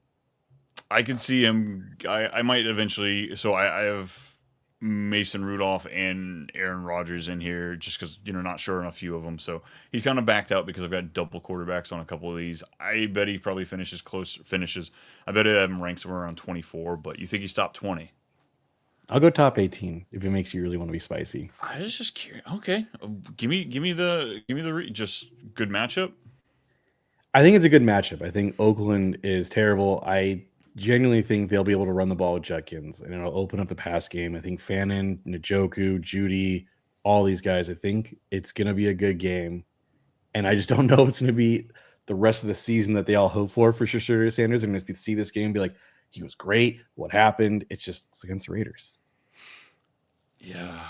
I can see him. I might eventually. So I have Mason Rudolph and Aaron Rodgers in here just because, not sure on a few of them. So he's kind of backed out because I've got double quarterbacks on a couple of these. I bet he probably finishes. I bet I have him ranked somewhere around 24, but you think he's top 20? I'll go top 18 if it makes you really want to be spicy. I was just curious. Okay, just good matchup. I think it's a good matchup. I think Oakland is terrible. I genuinely think they'll be able to run the ball with Judkins and it'll open up the pass game. I think Fannin, Njoku, Judy, all these guys, I think it's going to be a good game. And I just don't know if it's going to be the rest of the season that they all hope for sure. Sanders. They're going to see this game and be like, he was great. What happened? It's against the Raiders. Yeah,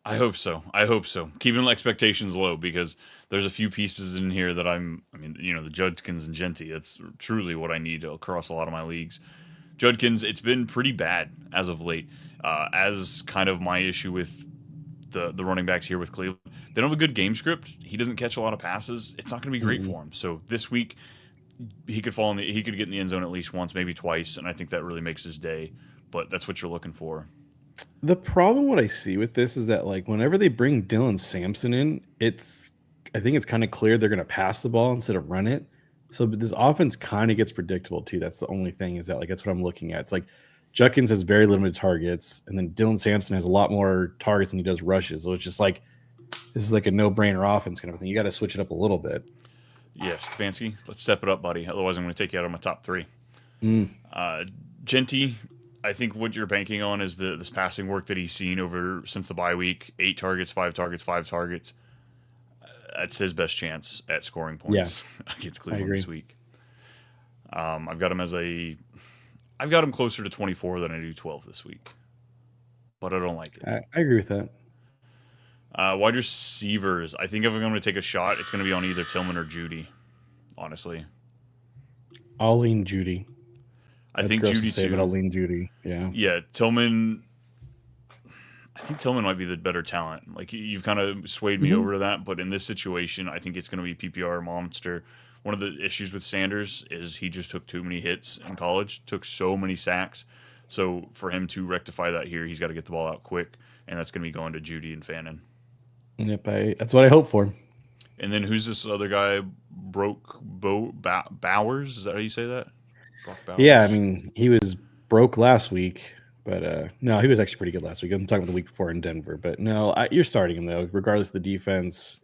I hope so. I hope so. Keeping expectations low because there's a few pieces in here that I mean, the Judkins and Genty. That's truly what I need across a lot of my leagues. Judkins, it's been pretty bad as of late. As kind of my issue with the running backs here with Cleveland, they don't have a good game script. He doesn't catch a lot of passes. It's not going to be great for him. So this week, he could he could get in the end zone at least once, maybe twice, and I think that really makes his day. But that's what you're looking for. The problem what I see with this is that like whenever they bring Dylan Sampson in, I think it's kind of clear they're going to pass the ball instead of run it. So but this offense kind of gets predictable too. That's the only thing is that like that's what I'm looking at. It's like Judkins has very limited targets, and then Dylan Sampson has a lot more targets than he does rushes. So it's just like this is like a no-brainer offense kind of thing. You got to switch it up a little bit. Yes, Stefanski, let's step it up, buddy. Otherwise, I'm going to take you out of my top 3. Mm. Genty, I think what you're banking on is this passing work that he's seen over since the bye week. 8 targets, 5 targets, 5 targets. That's his best chance at scoring points against Cleveland this week. I've got him closer to 24 than I do 12 this week, but I don't like it. I agree with that. Wide receivers, I think if I'm going to take a shot, it's going to be on either Tillman or Judy. Honestly, I'll lean Judy. I think Judy too. But I'll lean Judy. Yeah. Yeah, Tillman. I think Tillman might be the better talent. Like you've kind of swayed me over to that, but in this situation, I think it's going to be PPR monster. One of the issues with Sanders is he just took too many hits in college, took so many sacks. So for him to rectify that here, he's got to get the ball out quick, and that's going to be going to Judy and Fannin. Yep, that's what I hope for. And then who's this other guy? Bowers? Is that how you say that? Yeah, I mean he was broke last week. But no, he was actually pretty good last week. I'm talking about the week before in Denver. But no, you're starting him though. Regardless of the defense,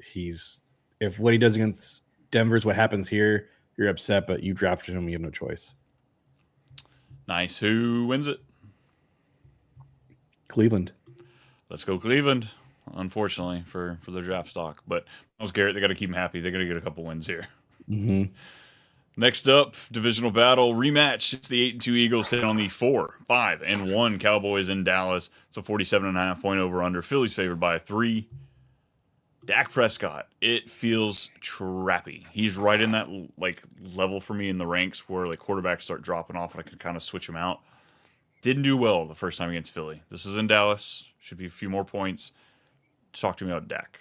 if what he does against Denver is what happens here, you're upset. But you drafted him, you have no choice. Nice. Who wins it? Cleveland. Let's go Cleveland. Unfortunately for their draft stock, but Myles Garrett, they got to keep him happy. They're going to get a couple wins here. Mm-hmm. Next up, divisional battle rematch. It's the 8-2 Eagles taking on the 4-5-1 Cowboys in Dallas. It's a 47.5 point over under. Philly's favored by 3. Dak Prescott, it feels trappy. He's right in that like level for me in the ranks where like quarterbacks start dropping off and I can kind of switch them out. Didn't do well the first time against Philly. This is in Dallas. Should be a few more points. Talk to me about Dak.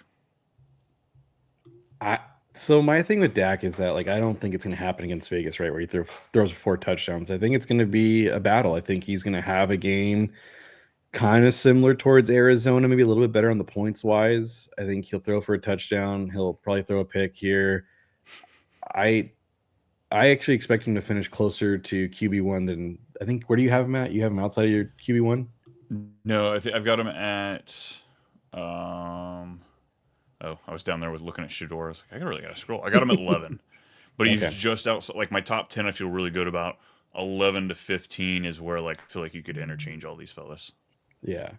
So my thing with Dak is that like I don't think it's going to happen against Vegas, right? Where he throws 4 touchdowns. I think it's going to be a battle. I think he's going to have a game kind of similar towards Arizona, maybe a little bit better on the points wise. I think he'll throw for a touchdown. He'll probably throw a pick here. I actually expect him to finish closer to QB1 than I think. Where do you have him at? You have him outside of your QB1? No, I've got him at Oh, I was down there with looking at Shador. I was like, I really got to scroll. I got him at 11, but he's Okay. just outside. Like my top 10, I feel really good about. 11 to 15 is where like I feel like you could interchange all these fellas. Yeah.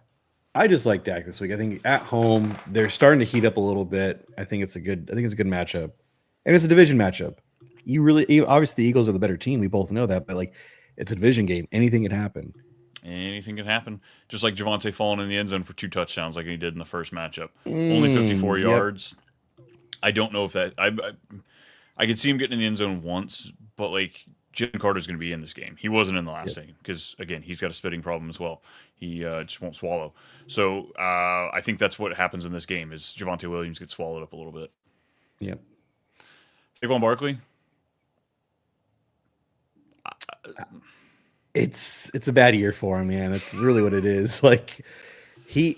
I just like Dak this week. I think at home they're starting to heat up a little bit. I think it's a good matchup. And it's a division matchup. Obviously the Eagles are the better team. We both know that, but like it's a division game. Anything can happen. Anything can happen. Just like Javante falling in the end zone for 2 touchdowns, like he did in the first matchup. Only 54 Yep. yards. I don't know if that. I could see him getting in the end zone once, but like Jalen Carter's going to be in this game. He wasn't in the last Yes. game because again he's got a spitting problem as well. He just won't swallow. So I think that's what happens in this game is Javante Williams gets swallowed up a little bit. Yep. Saquon Barkley. It's a bad year for him, man. That's really what it is. Like he's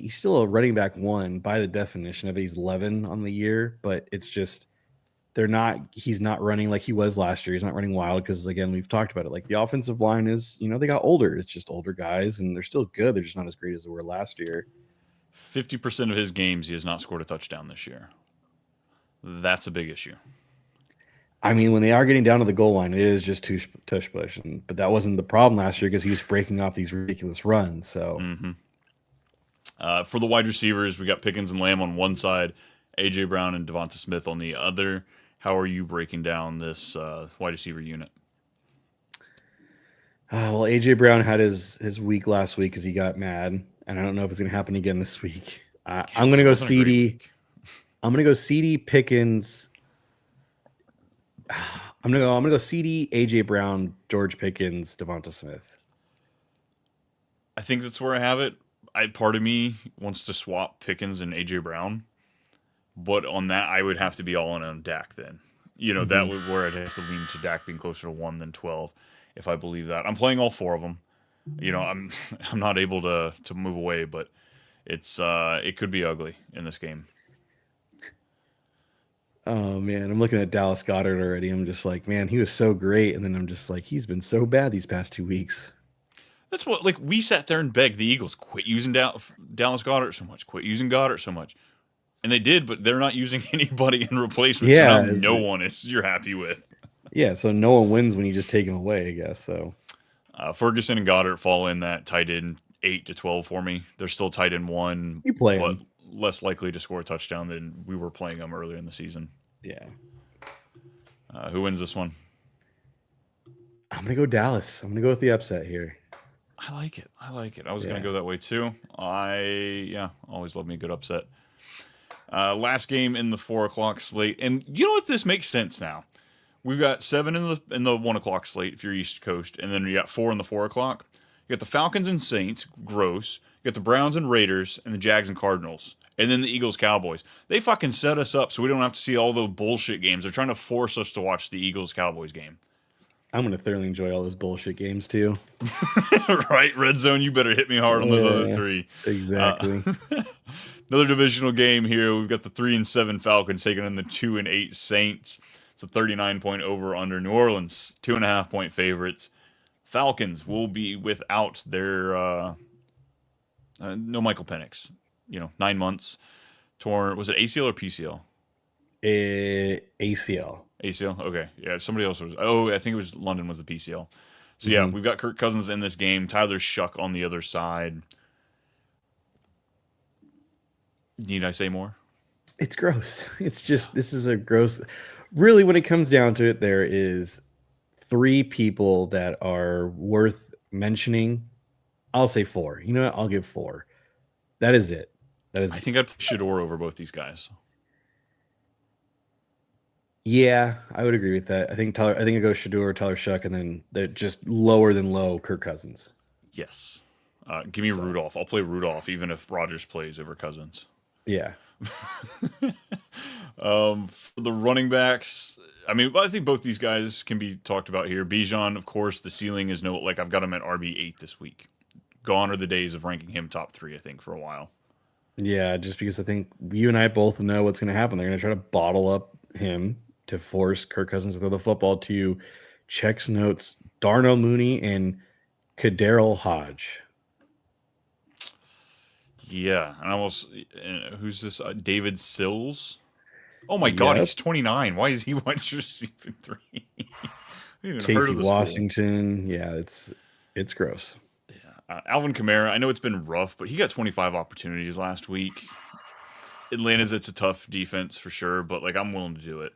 still a running back one by the definition of he's 11 on the year, but it's just he's not running like he was last year. He's not running wild because again, we've talked about it. Like the offensive line is, they got older. It's just older guys and they're still good. They're just not as great as they were last year. 50% of his games he has not scored a touchdown this year. That's a big issue. I mean, when they are getting down to the goal line, it is just tush push. But that wasn't the problem last year because he was breaking off these ridiculous runs. So For the wide receivers, we got Pickens and Lamb on one side, AJ Brown and Devonta Smith on the other. How are you breaking down this wide receiver unit? well, AJ Brown had his week last week because he got mad, and I don't know if it's going to happen again this week. I'm going to go CD. I'm going to go CD Pickens. I'm gonna go CD, AJ Brown, George Pickens, Devonta Smith. I think that's where I have it. Part of me wants to swap Pickens and AJ Brown, but on that I would have to be all in on Dak then. That would where I'd have to lean to Dak being closer to 1 than 12 if I believe that. I'm playing all 4 of them. I'm I'm not able to move away, but it could be ugly in this game. Oh man, I'm looking at Dallas Goddard already. I'm just like, man, he was so great, and then I'm just like, he's been so bad these past 2 weeks. That's what like we sat there and begged the Eagles quit using Dallas Goddard so much, quit using Goddard so much, and they did, but they're not using anybody in replacement. So now no one is you're happy with. Yeah, so no one wins when you just take him away, I guess. So Ferguson and Goddard fall in that tight end 8 to 12 for me. They're still tight end 1, you play but him. less likely to score a touchdown than we were playing them earlier in the season. Yeah. Who wins this one? I'm gonna go Dallas. I'm gonna go with the upset here. I like it. I was gonna go that way too. Always love me a good upset. Last game in the 4 o'clock slate, and you know what? This makes sense now. We've got 7 in the 1 o'clock slate if you're East Coast, and then you got 4 in the 4 o'clock. You got the Falcons and Saints, gross. You got the Browns and Raiders, and the Jags and Cardinals, and then the Eagles Cowboys. They fucking set us up so we don't have to see all the bullshit games. They're trying to force us to watch the Eagles Cowboys game. I'm gonna thoroughly enjoy all those bullshit games too. Right, Red Zone. You better hit me hard on those other 3. Exactly. Another divisional game here. We've got the 3-7 Falcons taking on the 2-8 Saints. It's a 39-point over under New Orleans, 2.5-point favorites. Falcons will be without their no Michael Penix. 9 months torn. Was it ACL or PCL? ACL. ACL. Okay, yeah. Somebody else was. Oh, I think it was London was the PCL. So yeah, we've got Kirk Cousins in this game. Tyler Shuck on the other side. Need I say more? It's gross. It's just this is a gross. Really, when it comes down to it, there is 3 people that are worth mentioning. I'll say 4. You know what? I'll give 4. That is it. I think I'd put Shador over both these guys. Yeah, I would agree with that. I think I go Shador, Tyler Shuck, and then they're just lower than low Kirk Cousins. Yes. Give me Rudolph. I'll play Rudolph even if Rodgers plays over Cousins. Yeah. For the running backs, I think both these guys can be talked about here. Bijan, of course, the ceiling is I've got him at RB8 this week. Gone are the days of ranking him top 3, I think, for a while. Yeah, just because I think you and I both know what's going to happen. They're going to try to bottle up him to force Kirk Cousins to throw the football to checks notes Darnell Mooney and Kaderil Hodge. Yeah, and I almost who's this? David Sills. Oh my God, Yep. he's 29. Why is he wide receiver three? I haven't even heard Casey of this fool. Washington. Yeah, it's gross. Alvin Kamara. I know it's been rough, but he got 25 opportunities last week. Atlanta's it's a tough defense for sure, but like I'm willing to do it.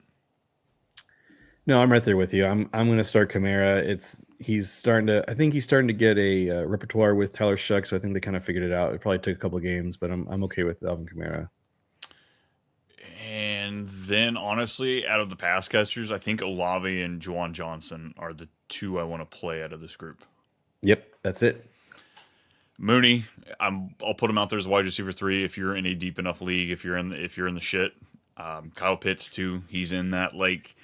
No, I'm right there with you. I'm going to start Kamara. It's he's starting to. I think he's starting to get a repertoire with Tyler Shuck. So I think they kind of figured it out. It probably took a couple of games, but I'm okay with Alvin Kamara. And then honestly, out of the pass catchers, I think Olave and Juwan Johnson are the two I want to play out of this group. Yep, that's it. Mooney, I'll put him out there as wide receiver three if you're in a deep enough league. If you're in the shit, Kyle Pitts too. He's in that like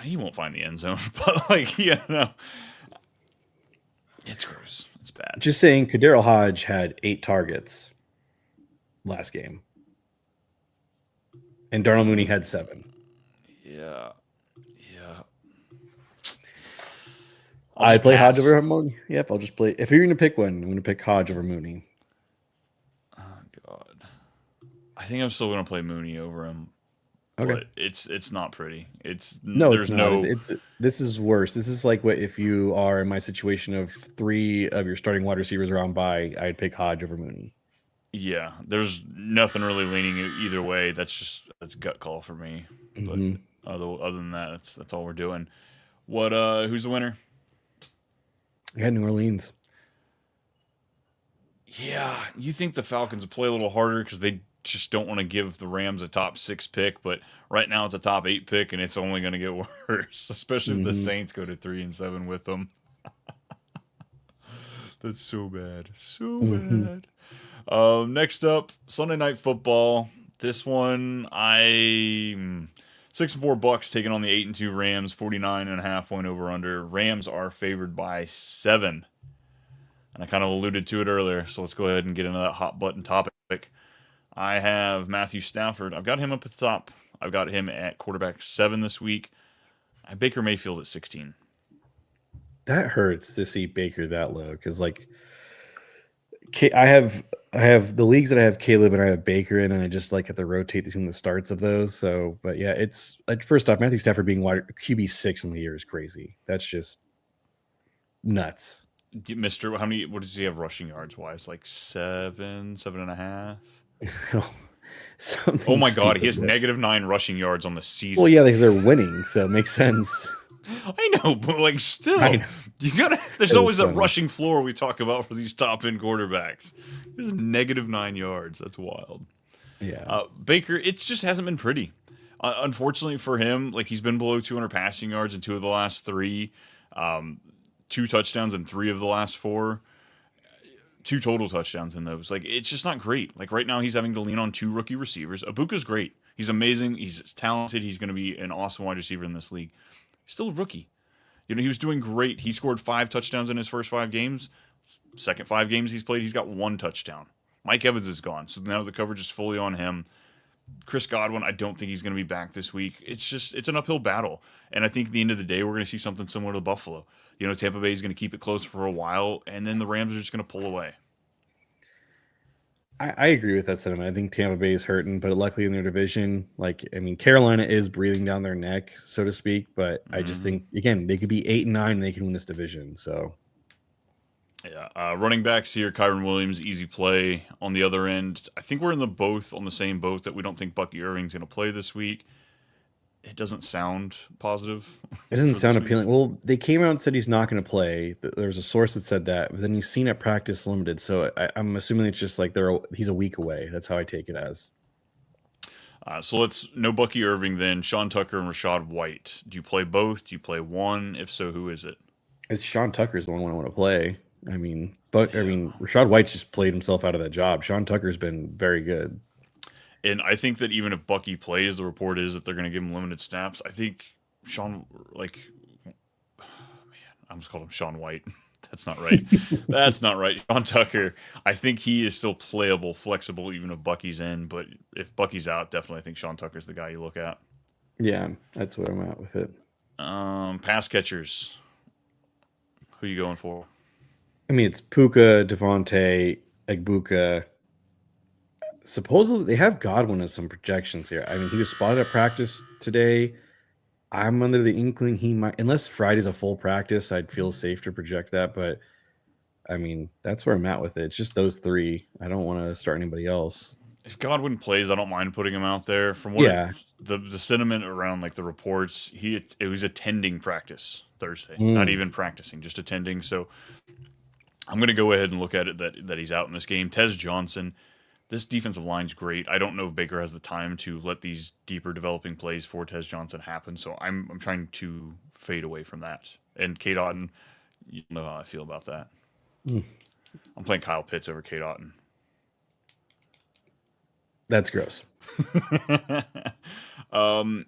he won't find the end zone, but like yeah, no, it's gross. It's bad. Just saying, Kadero Hodge had 8 targets last game, and Darnell Mooney had 7. Yeah, yeah. I'll I just play Hodge pass. over Mooney. Yep, I'll just play. If you're going to pick one, I'm going to pick Hodge over Mooney. Oh God, I think I'm still gonna play Mooney over him, Okay. but it's not pretty. It's No, it's there's not. no It's this is worse. This is like what if you are in my situation of 3 of your starting wide receivers are on bye, I'd pick Hodge over Mooney. yeah. There's nothing really leaning either way. That's gut call for me. But Hmm. other than that, that's all we're doing. What who's the winner? Yeah, New Orleans. Yeah, you think the Falcons will play a little harder because they just don't want to give the Rams a top 6 pick, but right now it's a top 8 pick and it's only going to get worse, especially if the Hmm. Saints go to 3-7 with them. That's so bad, so Hmm. bad. Next up, Sunday Night Football. This one, 6-4 Bucks taking on the 8-2 Rams, 49.5 point over under. Rams are favored by 7. And I kind of alluded to it earlier, so let's go ahead and get into that hot button topic. I have Matthew Stafford. I've got him up at the top. I've got him at quarterback 7 this week. I have Baker Mayfield at 16. That hurts to see Baker that low because like I have the leagues that I have Caleb and I have Baker in, and I just like have to rotate between the starts of those. So, but yeah, it's like first off, Matthew Stafford being wide QB 6 in the year is crazy. That's just nuts. Mister, how many? What does he have rushing yards wise? Like 7.5. Oh Something my God, he stupid. has -9 rushing yards on the Well, season. yeah, because they're winning, so it makes sense. I know, but like I still, know. you gotta. There's It was always that funny. rushing floor we talk about for these top end quarterbacks. This is -9 yards. That's wild. Yeah. Baker, it just hasn't been pretty. Unfortunately for him, like he's been below 200 passing yards in 2 of the last 3, 2 touchdowns in 3 of the last 4, 2 total touchdowns in those. Like it's just not great. Like right now, he's having to lean on 2 rookie receivers. Abuka's great. He's amazing. He's talented. He's going to be an awesome wide receiver in this league. Still a rookie. You know, he was doing great. He scored 5 touchdowns in his first 5 games. Second 5 games he's played, he's got 1 touchdown. Mike Evans is gone, so now the coverage is fully on him. Chris Godwin, I don't think he's going to be back this week. It's an uphill battle, and I think at the end of the day, we're going to see something similar to Buffalo. You know, Tampa Bay is going to keep it close for a while, and then the Rams are just going to pull away. I agree with that sentiment. I think Tampa Bay is hurting, but luckily in their division, like I mean, Carolina is breathing down their neck, so to speak. But I just Hmm. think again, they could be 8-9 and they can win this division. So Yeah, running backs here, Kyron Williams, easy play. On the other end, I think we're in the both on the same boat that we don't think Bucky Irving's going to play this week. It doesn't sound positive it doesn't for this sound week. appealing. Well, they came out and said he's not going to play. There was a source that said that, but then he's seen at practice limited. So I'm assuming it's just like he's a week away. That's how I take it as. So let's no Bucky Irving then. Sean Tucker and Rashad White. Do you play both? Do you play one? If so, who is it? It's Sean Tucker's the one I want to play. I mean, but I Yeah. mean, Rashad White's just played himself out of that job. Sean Tucker's been very good. And I think that even if Bucky plays, the report is that they're going to give him limited snaps. I think Sean, like, I'm just calling him Sean White. That's not right. That's not right. Sean Tucker, I think he is still playable, flexible, even if Bucky's in. But if Bucky's out, definitely I think Sean Tucker's the guy you look at. Yeah, that's what I'm at with it. Pass catchers. Who you going for? I mean, it's Puka, Devontae. Buka. Supposedly they have Godwin as some projections here. I mean, he was spotted at practice today. I'm under the inkling he might, unless Friday's a full practice, I'd feel safe to project that. But I mean, that's where I'm at with it. It's just those three. I don't want to start anybody else. If Godwin plays, I don't mind putting him out there. From what Yeah. the sentiment around like the reports, it was attending practice Thursday, not Mm. even practicing, just attending. So I'm going to go ahead and look at it that he's out in this game. Tez Johnson, this defensive line's great. I don't know if Baker has the time to let these deeper developing plays for Tez Johnson happen. So I'm trying to fade away from that. And Kate Otten, you know how I feel about that. Mm. I'm playing Kyle Pitts over Kate Otten. That's gross. You want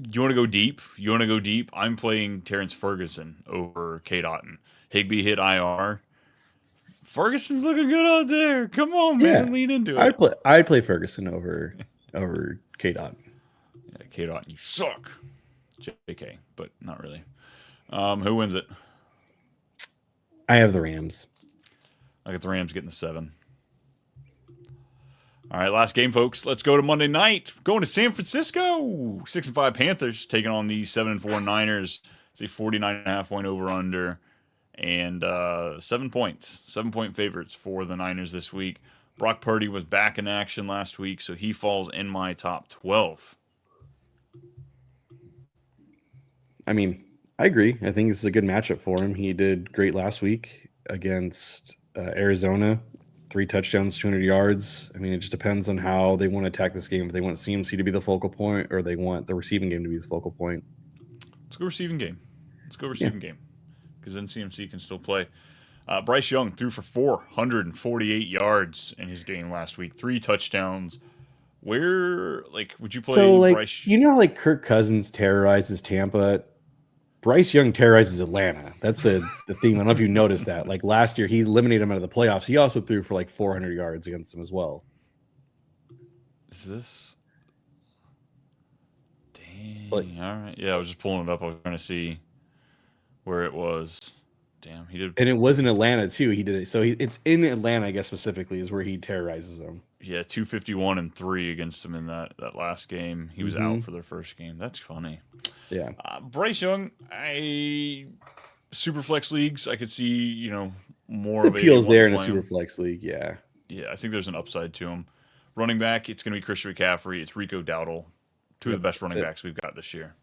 to go deep? You want to go deep? I'm playing Terrence Ferguson over Kate Otten. Higbee hit IR. Ferguson's looking good out there. Come on, man, Yeah. lean into it. I'd play Ferguson over K Dot. Yeah, Kate Otten, you suck. JK, but not really. Who wins it? I have the Rams. I got the Rams getting the 7. All right, last game, folks. Let's go to Monday night. Going to San Francisco. 6-5 Panthers taking on the 7-4 Niners. It's a 49.5 point over under. And 7 points. 7-point favorites for the Niners this week. Brock Purdy was back in action last week, so he falls in my top 12. I mean, I agree. I think this is a good matchup for him. He did great last week against Arizona. 3 touchdowns, 200 yards. I mean, it just depends on how they want to attack this game. If they want CMC to be the focal point or they want the receiving game to be the focal point. Let's go receiving game. Game. Because then CMC can still play. Bryce Young threw for 448 yards in his game last week. 3 touchdowns. Where, would you play Bryce? You know how, Kirk Cousins terrorizes Tampa? Bryce Young terrorizes Atlanta. That's the theme. I don't know if you noticed that. Like last year, he eliminated him out of the playoffs. He also threw for 400 yards against them as well. Is this? Dang. All right. Yeah, I was just pulling it up. I was trying to see where it was. Damn, he did. And it was in Atlanta too. He did it. So it's in Atlanta, I guess specifically, is where he terrorizes them. Yeah, 251 and 3 against them in that last game. He was out for their first game. That's funny. Yeah. Bryce Young, super flex leagues, I could see more of appeals a there in a super flex league. Yeah. Yeah, I think there's an upside to him. Running back, it's going to be Christian McCaffrey. It's Rico Dowdle. Two of the best running backs we've got this year.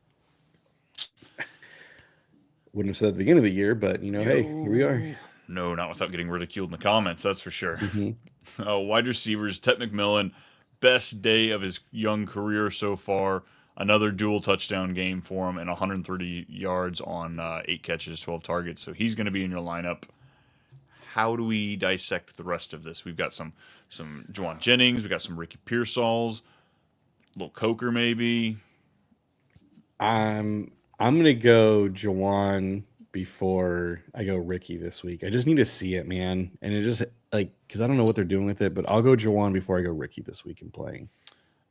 Wouldn't have said at the beginning of the year, but hey, here we are. No, not without getting ridiculed in the comments. That's for sure. Wide receivers, Ted McMillan, best day of his young career so far. Another dual touchdown game for him and 130 yards on 8 catches, 12 targets. So he's going to be in your lineup. How do we dissect the rest of this? We've got some Juwan Jennings. We've got some Ricky Pearsalls. A little Coker maybe. I'm gonna go Juwan before I go Ricky this week. I just need to see it, man. And it just because I don't know what they're doing with it, but I'll go Juwan before I go Ricky this week in playing.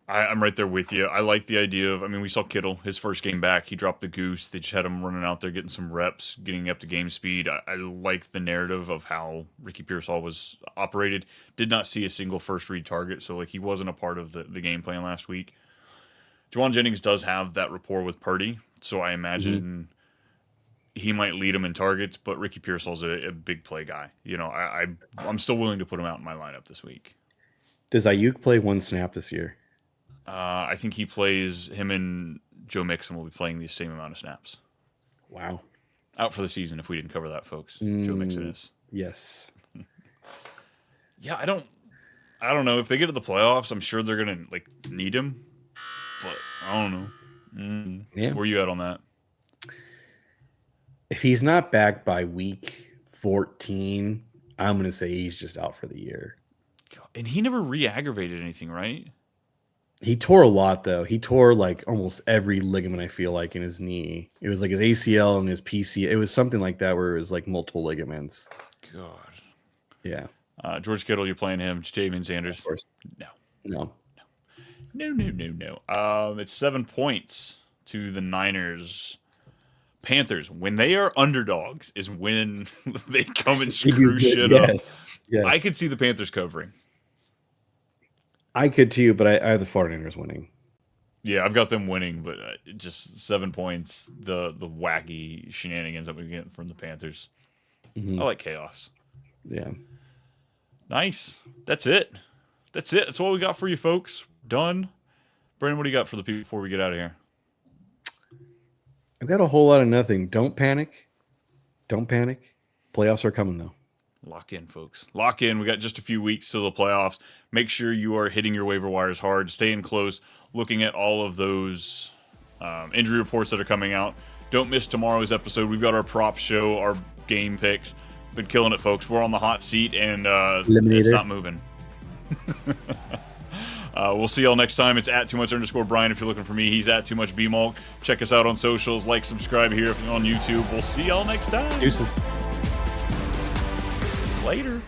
I'm right there with you. I like the idea of, we saw Kittle, his first game back. He dropped the goose. They just had him running out there, getting some reps, getting up to game speed. I like the narrative of how Ricky Pearsall was operated. Did not see a single first read target, so he wasn't a part of the game plan last week. Juwan Jennings does have that rapport with Purdy, so I imagine he might lead him in targets, but Ricky Pearsall's a big play guy. I'm still willing to put him out in my lineup this week. Does Ayuk play 1 snap this year? I think him and Joe Mixon will be playing the same amount of snaps. Wow. Out for the season if we didn't cover that, folks. Joe Mixon is. Yes. Yeah, I don't know. If they get to the playoffs, I'm sure they're going to need him. But I don't know. Yeah. Where you at on that? If he's not back by week 14, I'm going to say he's just out for the year. And he never re-aggravated anything, right? He tore a lot, though. He tore almost every ligament, I feel like, in his knee. It was his ACL and his PC. It was something like that where it was multiple ligaments. God. Yeah. George Kittle, you're playing him. Jadavion Sanders. Of course. No. It's 7 points to the Niners. Panthers, when they are underdogs, is when they come and They do screw good. shit up. Yes. I could see the Panthers covering. I could too, but I have the 49ers winning. Yeah, I've got them winning, but just 7 points. The wacky shenanigans that we get from the Panthers. I like chaos. Yeah. Nice. That's it. That's all we got for you, folks. Done. Brandon, what do you got for the people before we get out of here? I've got a whole lot of nothing. Don't panic. Playoffs are coming, though. Lock in, folks. Lock in. We got just a few weeks till the playoffs. Make sure you are hitting your waiver wires hard, staying close, looking at all of those injury reports that are coming out. Don't miss tomorrow's episode. We've got our prop show, our game picks. Been killing it, folks. We're on the hot seat, and it's not moving. We'll see y'all next time. It's at @too_much_Brian if you're looking for me. He's at @too_much_BMulk. Check us out on socials. Like, subscribe here if you're on YouTube. We'll see y'all next time. Deuces. Later.